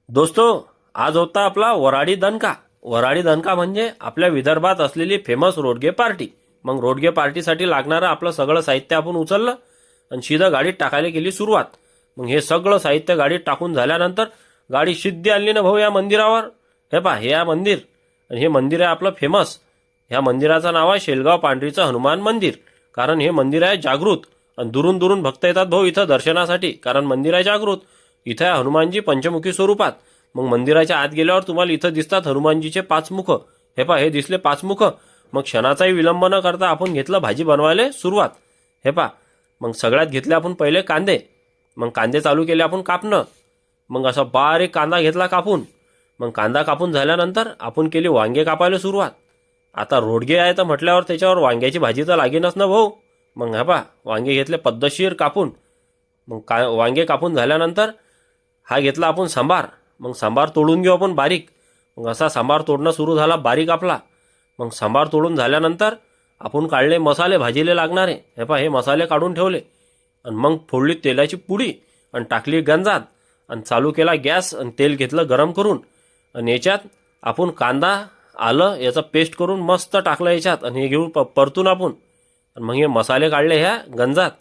दोस्तो, आज होता आपला वराडी दणका. वराडी दणका म्हणजे आपल्या विदर्भात असलेली फेमस रोडगे पार्टी. मग रोडगे पार्टीसाठी लागणारं आपलं सगळं साहित्य आपण उचललं आणि सीधा गाडीत टाकायला केली सुरुवात. मग हे सगळं साहित्य गाडीत टाकून झाल्यानंतर गाडी सिद्धी आणली ना भाऊ या मंदिरावर. हे पहा, हे मंदिर, आणि हे मंदिर आहे आपलं फेमस. ह्या मंदिराचं नाव आहे शेलगाव पांढरीचं हनुमान मंदिर. कारण हे मंदिर आहे जागृत आणि दुरून दुरून भक्त येतात भाऊ इथं दर्शनासाठी. कारण मंदिर आहे जागृत. इथं आहे हनुमानजी पंचमुखी स्वरूपात. मग मंदिराच्या आत गेल्यावर तुम्हाला इथं दिसतात हनुमानजीचे 5 मुख. हे पहा, हे दिसले 5 मुख. मग क्षणाचाही विलंब न करता आपण घेतलं भाजी बनवायला सुरुवात. हे पहा, मग सगळ्यात घेतले आपण पहिले कांदे. मग कांदे चालू केले आपण कापणं. मग असा बारीक कांदा घेतला कापून. मग कांदा कापून झाल्यानंतर आपण केली वांगे कापायला सुरुवात. आता रोडगे आहे तर म्हटल्यावर त्याच्यावर वांग्याची भाजी तर लागेनच ना भाऊ. मग हा पहा, वांगे घेतले पद्धतशीर कापून. मग वांगे कापून झाल्यानंतर हा घेतला आपण सांबार. मग सांबार तोडून घेऊ आपण बारीक. मग असा सांबार तोडणं सुरू झाला बारीक आपला. मग सांबार तोडून झाल्यानंतर आपण काढले मसाले भाजीले लागणारे. हे पहा, हे मसाले काढून ठेवले आणि मग फोडली तेलाची पुडी आणि टाकली गंजात आणि चालू केला गॅस आणि तेल घेतलं गरम करून. आणि याच्यात आपण कांदा आलं याचा पेस्ट करून मस्त टाकलं याच्यात आणि हे घेऊन परतून आपण. आणि मग हे मसाले काढले ह्या गंजात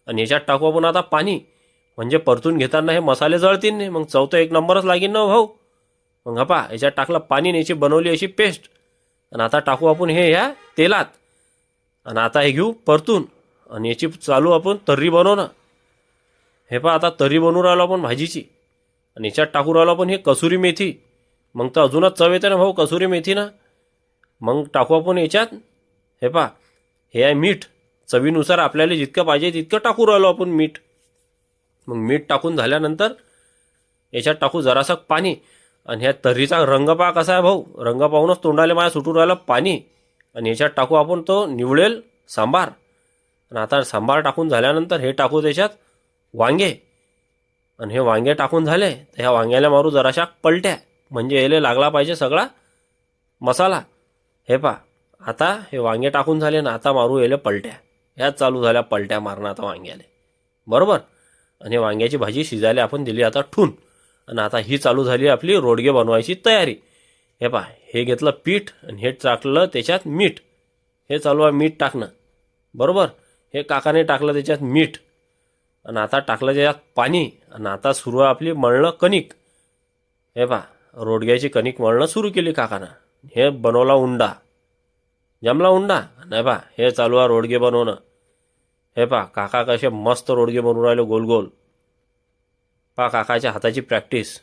आणि याच्यात टाकू आपण आता पाणी. म्हणजे परतून घेताना हे मसाले जळतील नाही. मग चव तर एक नंबरच लागेल ना भाऊ. मग हा पहा, याच्यात टाकलं पाणी आणि याची बनवली अशी पेस्ट. आणि आता टाकू आपण हे ह्या तेलात आणि आता हे घेऊ परतून आणि याची चालू आपण तर्री बनवणं. हे पहा, आता तर्री बनवून राहिलो आपण भाजीची. आणि याच्यात टाकू राहिलो आपण हे कसुरी मेथी. मग तर अजूनच चव येते ना भाऊ कसुरी मेथी ना. मग टाकू आपण याच्यात, हे पहा, हे आहे मीठ. चवीनुसार आपल्याला जितकं पाहिजे तितकं टाकू राहिलो आपण मीठ. मग मीठ टाकून झाल्यानंतर याच्यात टाकू जरासं पाणी. आणि ह्या तर्रीचा रंग पहा कसा आहे भाऊ. रंग पाहूनच तोंडाला माझ्या सुटून राहिलं पाणी. आणि याच्यात टाकू आपण तो निवळेल सांबार. आणि आता सांबार टाकून झाल्यानंतर हे टाकू त्याच्यात वांगे. आणि हे वांगे टाकून झाले तर ह्या वांग्याला मारू जराशा पलट्या. म्हणजे याला लागला पाहिजे सगळा मसाला. हे पहा, आता हे वांगे टाकून झाले ना, आता मारू याला पलट्या. ह्याच चालू झाल्या पलट्या मारणं आता वांग्याला. बरोबर. आणि वांग्याची भाजी शिजायला आपण दिली आता ठून. आणि आता ही चालू झाली आपली रोडगे बनवायची तयारी. हे पहा, हे घेतलं पीठ आणि हे टाकलं त्याच्यात मीठ. हे चालू आहे मीठ टाकणं. बरोबर. हे काकाने टाकलं त्याच्यात मीठ आणि आता टाकलं त्याच्यात पाणी. आणि आता सुरू आहे आपली मळणं कणिक. हे पहा, रोडग्याची कणिक मळणं सुरू केली काकानं. हे बनवला उंडा. जमला उंडा. नाही पहा, हे चालू आहे रोडगे बनवणं. हे पहा, काका कसे मस्त रोडगे बनवून राहिले गोल गोल. पहा काकाच्या हाताची प्रॅक्टिस.